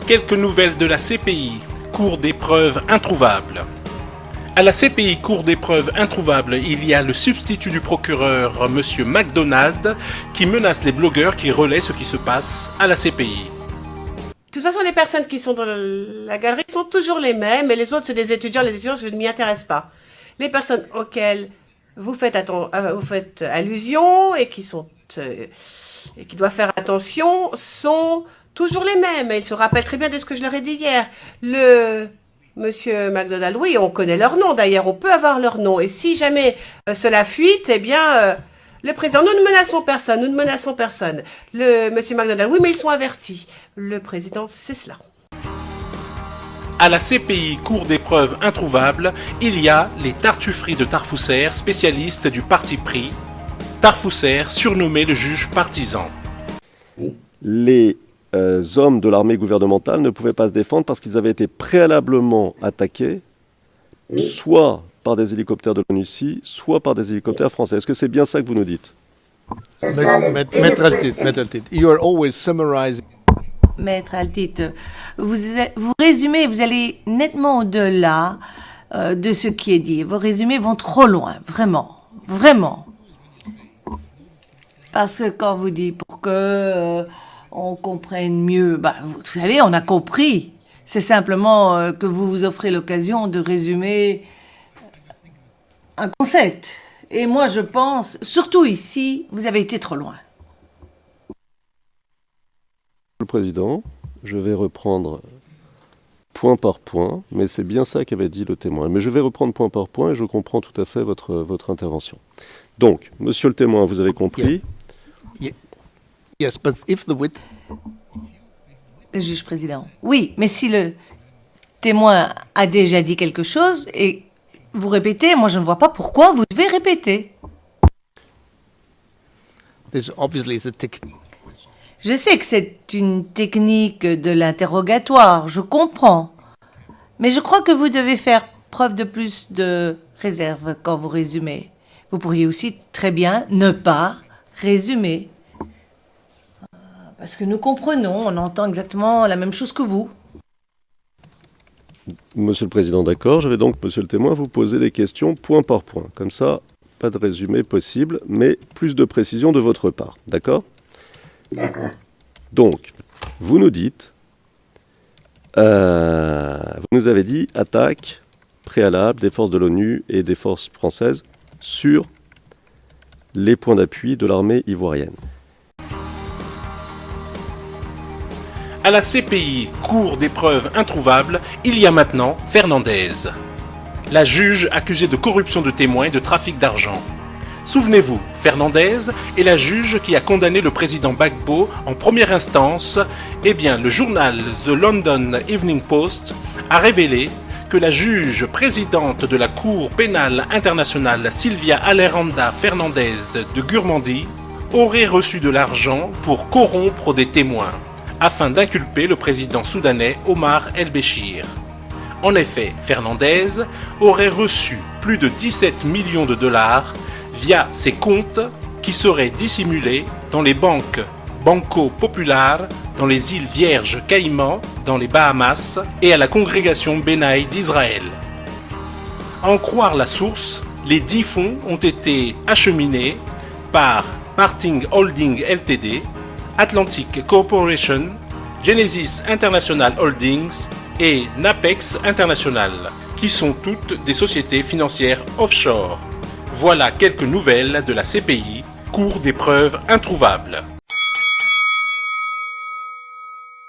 Quelques nouvelles de la CPI, cours des preuves introuvables. À la CPI, cours des preuves introuvables, il y a le substitut du procureur, M. McDonald, qui menace les blogueurs qui relaient ce qui se passe à la CPI. De toute façon, les personnes qui sont dans la galerie sont toujours les mêmes, et les autres, c'est des étudiants. Les étudiants, je ne m'y intéresse pas. Les personnes auxquelles vous faites allusion et qui doivent faire attention sont toujours les mêmes. Et ils se rappellent très bien de ce que je leur ai dit hier. Monsieur McDonald, oui, on connaît leur nom d'ailleurs, on peut avoir leur nom. Et si jamais cela fuite, eh bien, le président, nous ne menaçons personne. Monsieur McDonald, oui, mais ils sont avertis. Le président, c'est cela. À la CPI, cours des preuves introuvables, il y a les tartufferies de Tarfusser, spécialiste du parti pris. Tarfusser, surnommé le juge partisan. Les hommes de l'armée gouvernementale ne pouvaient pas se défendre parce qu'ils avaient été préalablement attaqués, soit par des hélicoptères de l'ONUCI, soit par des hélicoptères français. Est-ce que c'est bien ça que vous nous dites? Maître Altit, you are always summarizing. Maître Altit, vous résumez, vous allez nettement au-delà de ce qui est dit. Vos résumés vont trop loin, vraiment. Parce que quand vous dites pour que on comprenne mieux, vous savez, on a compris. C'est simplement que vous vous offrez l'occasion de résumer un concept. Et moi, je pense, surtout ici, vous avez été trop loin. Le Président, je vais reprendre point par point, mais c'est bien ça qu'avait dit le témoin. Mais je vais reprendre point par point et je comprends tout à fait votre intervention. Donc, monsieur le témoin, vous avez compris? Yes, but if the witness... Le juge président. Oui, mais si le témoin a déjà dit quelque chose et vous répétez, moi je ne vois pas pourquoi vous devez répéter. This obviously is a Je sais que c'est une technique de l'interrogatoire, je comprends. Mais je crois que vous devez faire preuve de plus de réserve quand vous résumez. Vous pourriez aussi très bien ne pas résumer. Parce que nous comprenons, on entend exactement la même chose que vous. Monsieur le Président, d'accord. Je vais donc, monsieur le témoin, vous poser des questions point par point. Comme ça, pas de résumé possible, mais plus de précision de votre part. D'accord ? D'accord. Donc, vous nous dites, vous nous avez dit attaque préalable des forces de l'ONU et des forces françaises sur les points d'appui de l'armée ivoirienne. À la CPI, cours des preuves introuvables, il y a maintenant Fernandez, la juge accusée de corruption de témoins et de trafic d'argent. Souvenez-vous, Fernandez est la juge qui a condamné le président Gbagbo en première instance. Eh bien, le journal The London Evening Post a révélé que la juge présidente de la Cour pénale internationale Sylvia Aleranda Fernandez de Gurmandi aurait reçu de l'argent pour corrompre des témoins, afin d'inculper le président soudanais Omar el-Béchir. En effet, Fernandez aurait reçu plus de 17 millions de dollars via ses comptes qui seraient dissimulés dans les banques Banco Popular, dans les îles Vierges Caïmans, dans les Bahamas et à la congrégation Benaï d'Israël. À en croire la source, les 10 fonds ont été acheminés par Martin Holding Ltd, Atlantic Corporation, Genesis International Holdings et Napex International, qui sont toutes des sociétés financières offshore. Voilà quelques nouvelles de la CPI, cours des preuves introuvables.